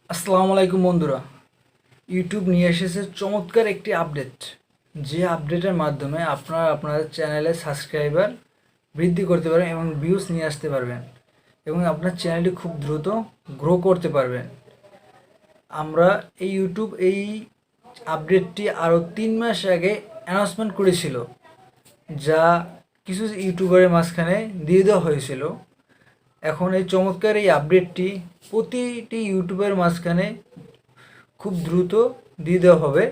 আসসালামু আলাইকুম বন্ধুরা। ইউটিউব নিয়ে এসেছে চমৎকার একটি আপডেট, যে আপডেটের মাধ্যমে আপনারা আপনাদের চ্যানেলে সাবস্ক্রাইবার বৃদ্ধি করতে পারবেন এবং ভিউজ নিয়ে আসতে পারবেন এবং আপনার চ্যানেলটি খুব দ্রুত গ্রো করতে পারবেন। আমরা ইউটিউব এই আপডেটটি আরও 3 মাস আগে অ্যানাউন্সমেন্ট করেছিল, যা কিছু ইউটিউবারের মাঝখানে দিয়ে দেওয়া হয়েছিল। এখন এই চমৎকার এই আপডেটটি প্রতিটি ইউটিউবের মাঝখানে খুব দ্রুত দিয়ে দেওয়া হবে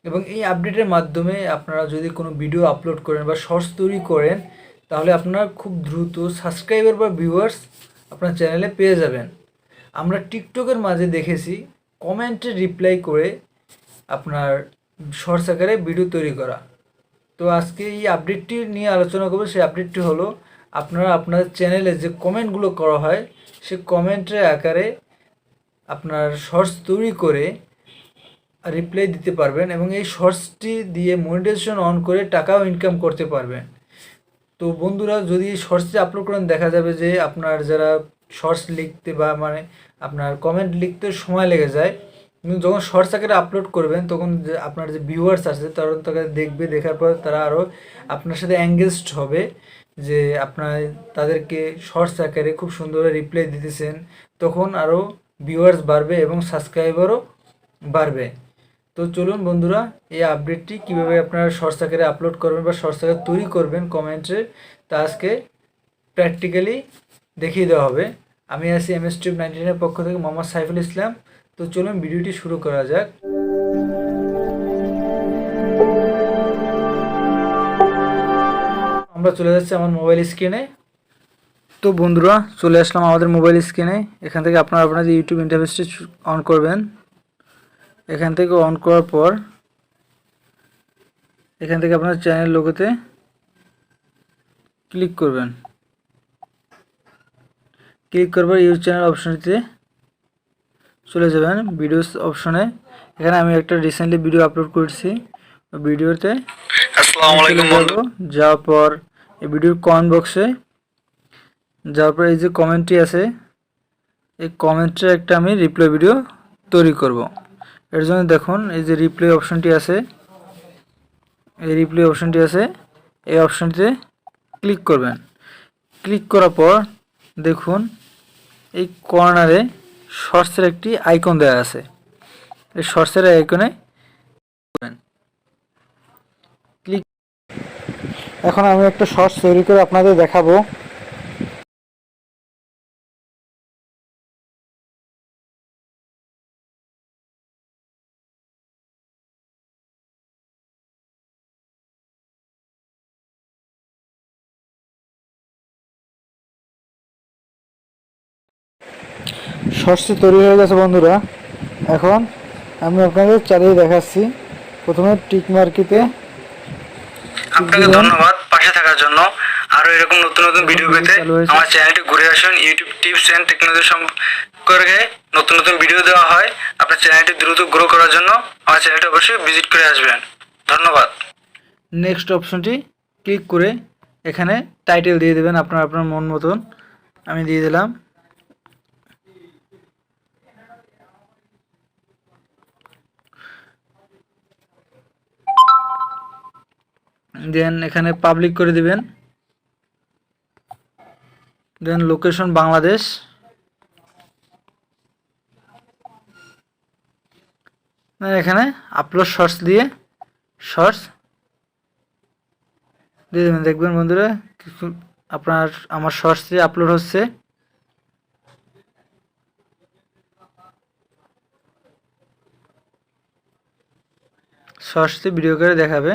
এবং এই আপডেটের মাধ্যমে আপনারা যদি কোনো ভিডিও আপলোড করেন বা শর্টস তৈরি করেন, তাহলে আপনারা খুব দ্রুত সাবস্ক্রাইবার বা ভিউয়ার্স আপনার চ্যানেলে পেয়ে যাবেন। আমরা টিকটকের মাঝে দেখেছি কমেন্টে রিপ্লাই করে আপনার শর্টস আকারে ভিডিও তৈরি করা। তো আজকে এই আপডেটটি নিয়ে আলোচনা করবো। সেই আপডেটটি হলো, আপনারা আপনার চ্যানেলে যে কমেন্টগুলো করা হয় সে কমেন্টের আকারে আপনার শর্টস তৈরি করে রিপ্লাই দিতে পারবেন এবং এই শর্টসটি দিয়ে মনিটাইজেশন অন করে টাকাও ইনকাম করতে পারবেন। তো বন্ধুরা, যদি শর্টসটি আপলোড করেন, দেখা যাবে যে আপনার যারা শর্টস লিখতে বা আপনার কমেন্ট লিখতে সময় লেগে যায়, কিন্তু যখন শর্টস আকারে আপলোড করবেন তখন যে আপনার যে ভিউয়ার্স আছে তারা তাকে দেখবে, দেখার পর তারা আরও আপনার সাথে এঙ্গেজড হবে, যে আপনার তাদেরকে শর্টস আকারে খুব সুন্দর রিপ্লাই দিতেছেন, তখন আরও ভিউয়ার্স বাড়বে এবং সাবস্ক্রাইবারও বাড়বে। তো চলুন বন্ধুরা, এই আপডেটটি কীভাবে আপনারা শর্টস আকারে আপলোড করবেন বা শর্টস আকারে তৈরি করবেন কমেন্টে, তা আজকে প্র্যাকটিক্যালি দেখিয়ে দেওয়া হবে। আমি আছি mstube99 পক্ষ থেকে মোহাম্মদ সাইফুল ইসলাম। তো চলুন ভিডিওটি শুরু করা যাক। আমরা চলে যাচ্ছি আমার মোবাইল স্ক্রিনে। তো বন্ধুরা, চলে আসলাম আমাদের মোবাইল স্ক্রিনে। এখান থেকে আপনারা আপনাদের ইউটিউব ইন্টারফেসটি অন করবেন। এখান থেকে অন করার পর এখান থেকে আপনার চ্যানেল লোগোতে ক্লিক করবেন। ক্লিক করবার ইউজ চ্যানেল অপশনটিতে চলে যাবেন, ভিডিওস অপশনে। এখানে আমি একটা রিসেন্টলি ভিডিও আপলোড করেছি, ভিডিওতে আসসালামু আলাইকুম বন্ধু যাওয়ার পর এই ভিডিওর কমেন্ট বক্সে যাওয়ার পর এই যে কমেন্টটি আছে, এই কমেন্টের একটা আমি রিপ্লাই ভিডিও তৈরি করব। এর জন্য দেখুন এই যে রিপ্লাই অপশনটি আছে, এই রিপ্লাই অপশনটি আছে, এই অপশনটিতে ক্লিক করবেন। ক্লিক করার পর দেখুন এই কর্নারে শর্টসের একটি আইকন দেওয়া আছে। এই শর্টসের আইকনে ক্লিক। এখন আমি একটা শর্টস তৈরি করে আপনাদের দেখাবো। শর্টসটি তৈরি হয়ে গেছে বন্ধুরা। এখন আমি আপনাদের চালিয়ে দেখাচ্ছি। প্রথমে টিক মার্কিতে আপনাকে ধন্যবাদ পাশে থাকার জন্য। আরো এরকম নতুন নতুন ভিডিও পেতে আমার চ্যানেলটি ঘুরে আসুন। ইউটিউব টিপস এন্ড টেকনোলজি সম্পর্কে নতুন নতুন ভিডিও দেওয়া হয়। আপনার চ্যানেলটি দ্রুত গ্রো করার জন্য আমার চ্যানেলটি অবশ্যই ভিজিট করে আসবেন। ধন্যবাদ। নেক্সট অপশনটি ক্লিক করে এখানে টাইটেল দিয়ে দেবেন আপনার আপনার মন মতন। আমি দিয়ে দিলাম দেন এখানে পাবলিক করে দিবেন। দেন লোকেশন বাংলাদেশ। এখানে আপলোড শর্টস দিয়ে শর্টস দিয়ে দেবেন। দেখবেন বন্ধুরা আপনার আমার শর্টসটি আপলোড হচ্ছে। শর্টসটি ভিডিও করে দেখাবে।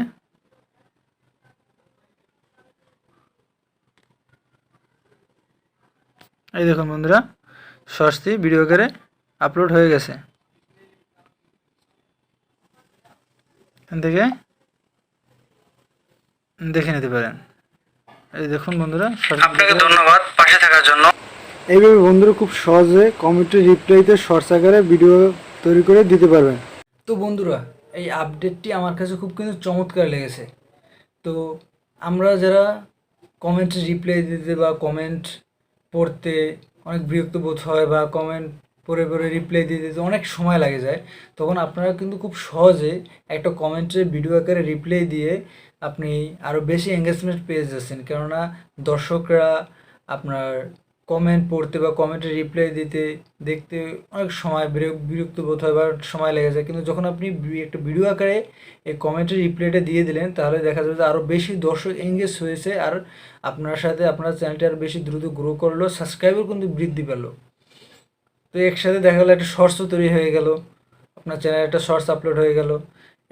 এই দেখুন বন্ধুরা, শর্টসটি ভিডিও করে আপলোড হয়ে গেছে। এখান থেকে দেখে নিতে পারেন। এই দেখুন বন্ধুরা, আপনাকে ধন্যবাদ পাশে থাকার জন্য। এইভাবে বন্ধুরা খুব সহজে কমেন্টের রিপ্লাইতে শর্টস আকারে ভিডিও তৈরি করে দিতে পারবেন। তো বন্ধুরা, এই আপডেটটি আমার কাছে খুব কিন্তু চমৎকার লেগেছে। তো আমরা যারা কমেন্টে রিপ্লাই দিতে বা কমেন্ট পড়তে অনেক বিরক্ত বোধ হয় বা কমেন্ট পরে পরে রিপ্লাই দিয়ে দিতে অনেক সময় লাগে যায়, তখন আপনারা কিন্তু খুব সহজে একটা কমেন্টে ভিডিও আকারে রিপ্লাই দিয়ে আপনি আরও বেশি এঙ্গেজমেন্ট পেয়ে যাচ্ছেন। কেননা দর্শকরা আপনার কমেন্ট পড়তে বা কমেন্টে রিপ্লাই দিতে দেখতে অনেক সময় বিরক্ত বোধ হয় বা সময় লেগে যায়, কিন্তু যখন আপনি একটা ভিডিও আকারে এই কমেন্টের রিপ্লাইটা দিয়ে দিলেন, তাহলে দেখা যাবে যে আরও বেশি দর্শক এঙ্গেজ হয়েছে, আর আপনার সাথে আপনার চ্যানেলটি আরও বেশি দ্রুত গ্রো করলো, সাবস্ক্রাইবার কিন্তু বৃদ্ধি পেলো। তো একসাথে দেখা গেলো একটা শর্টসও তৈরি হয়ে গেল, আপনার চ্যানেলে একটা শর্টস আপলোড হয়ে গেল,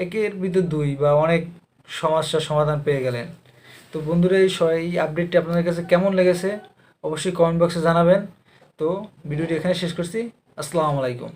একের ভিতর দুই বা অনেক সমস্যার সমাধান পেয়ে গেলেন। তো বন্ধুরা এই আপডেটটি আপনাদের কাছে কেমন লেগেছে অবশ্যই কমেন্ট বক্সে জানাবেন। তো ভিডিওটি এখানে শেষ করছি। আসসালামু আলাইকুম।